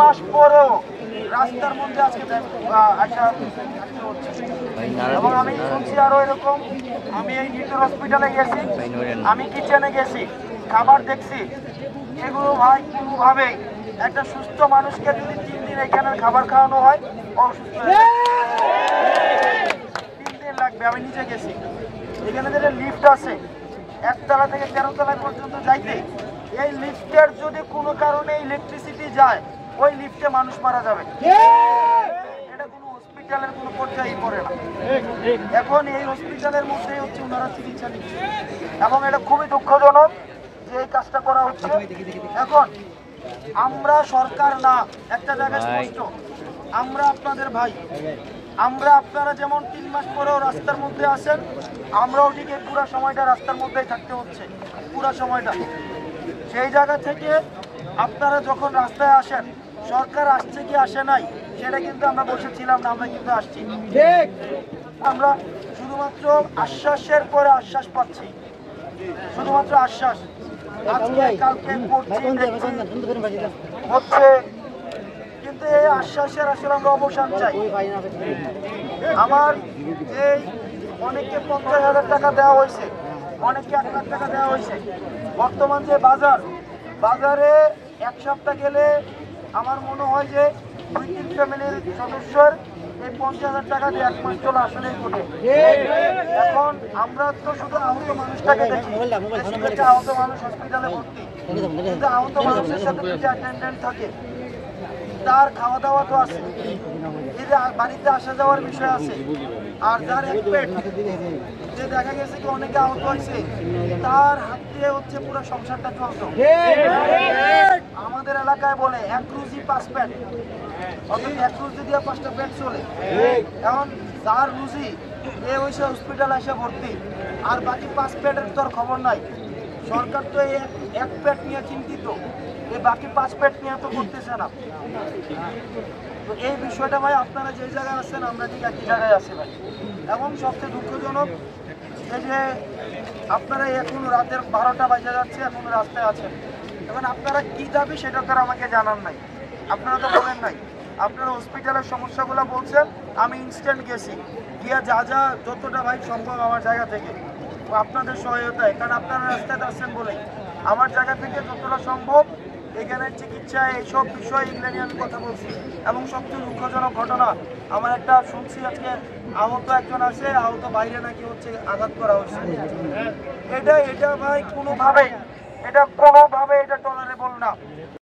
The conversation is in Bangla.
মাস পরেও রাস্তার মধ্যে আজকে এবং আমি শুনছি আরো এরকম। আমি এই নিটুর হসপিটালে গেছি, আমি কিচেনে গেছি, খাবার দেখছি। এগুলো ভাই কোনোভাবেই একটা সুস্থ মানুষকে যদি 3 দিন এখানে খাবার খাওয়ানো হয়, অসুস্থ 3 দিন লাগবে। আমি নিজে গেছি, এখানে যে লিফট আছে একতলা থেকে 13 তলায় পর্যন্ত যাইতে, এই লিফটের যদি কোনো কারণে ইলেকট্রিসিটি যায়, ওই লিফটে মানুষ মারা যাবে। এটা কোনো হসপিটালের কোনো পর্যায়ে পড়ে না। এখন এই হসপিটালের মধ্যেই হচ্ছে ওনারা চিকিৎসা নিচ্ছে এবং এটা খুবই দুঃখজনক যে এই কাজটা করা হচ্ছে। এখন আমরা সরকার না, একটা জায়গায় স্পষ্ট, আমরা আপনাদের ভাই। আমরা আপনারা যেমন 3 মাস পরেও রাস্তার মধ্যে আসেন, আমরাও ঠিক এই পুরো সময়টা রাস্তার মধ্যেই থাকতে হচ্ছে, পুরো সময়টা। সেই জায়গা থেকে আপনারা যখন রাস্তায় আসেন, সরকার আসছে কি আসে নাই সেটা কিন্তু আমরা বসেছিলাম না, আমরা কিন্তু আসছি। ঠিক, আমরা শুধুমাত্র আশ্বাসের পরে আশ্বাস পাচ্ছি, শুধুমাত্র আশ্বাস। আজকে কালকে হচ্ছে, কিন্তু এই আশ্বাসের আসলে আমরা অবসান চাই। আমার যে অনেককে 50,000 টাকা দেওয়া হয়েছে, অনেককে 1 লাখ টাকা দেওয়া হয়েছে। বর্তমান যে বাজারে 1 সপ্তাহ গেলে আমার মনে হয় যে 2-3 ফ্যামিলির সদস্যর এই 50,000 টাকা দিয়ে 1 মাস চলে আসলে ঘটে। এখন আমরা তো শুধু আহত মানুষটাকে দেখি, আহত মানুষ হসপিটালে ভর্তি, কিন্তু আহত মানুষের সাথে যদি অ্যাটেন্ডেন্ট থাকে, তার খাওয়া দাওয়া তো আছে, এই যে বাড়িতে আসা যাওয়ার বিষয় আছে। আর যার এক পেট, যে দেখা গেছে কি অনেকে আহত হয়েছে, তার হাত দিয়ে হচ্ছে পুরো সংসারটা চলতো। আমাদের এলাকায় বলে 1 রুজি 5 পেট, অথচ 1 রুজি দিয়ে 5টা পেট চলে। এখন যার রুজি, এ হয়েছে হসপিটাল এসে ভর্তি, আর বাকি 5 পেটের তো আর খবর নাই। সরকার তো এই 1 পেট নিয়ে চিন্তিত, এই বাকি 5 পেট নিয়ে তো করতেছে না। তো এই বিষয়টা ভাই, আপনারা যে জায়গায় আছেন আমরা ঠিক একই জায়গায় আছি ভাই। এবং সবচেয়ে দুঃখজনক এই যে আপনারা এখন রাতের 12টা বাজে যাচ্ছে, এখন রাস্তায় আছেন। এখন আপনারা কি দাবি সেটা তো আমাকে জানান নাই, আপনারা তো বলেন নাই। আপনারা হসপিটালের সমস্যাগুলো বলছেন, আমি ইনস্ট্যান্ট গেছি, গিয়া যা যতটা ভাই সম্ভব আমার জায়গা থেকে আপনাদের সহায়তায়, কারণ আপনারা রাস্তায় আসছেন বলেই আমার জায়গা থেকে যতটা সম্ভব এখানের চিকিৎসা এইসব বিষয় এগুলো নিয়ে আমি কথা বলছি। এবং সবচেয়ে দুঃখজনক ঘটনা, আমার একটা শুনছি আজকে আহত একজন আছে, আহত বাইরে নাকি হচ্ছে আঘাত করা হয়েছে। এটা ভাই কোনোভাবে এটা টলারেবল না।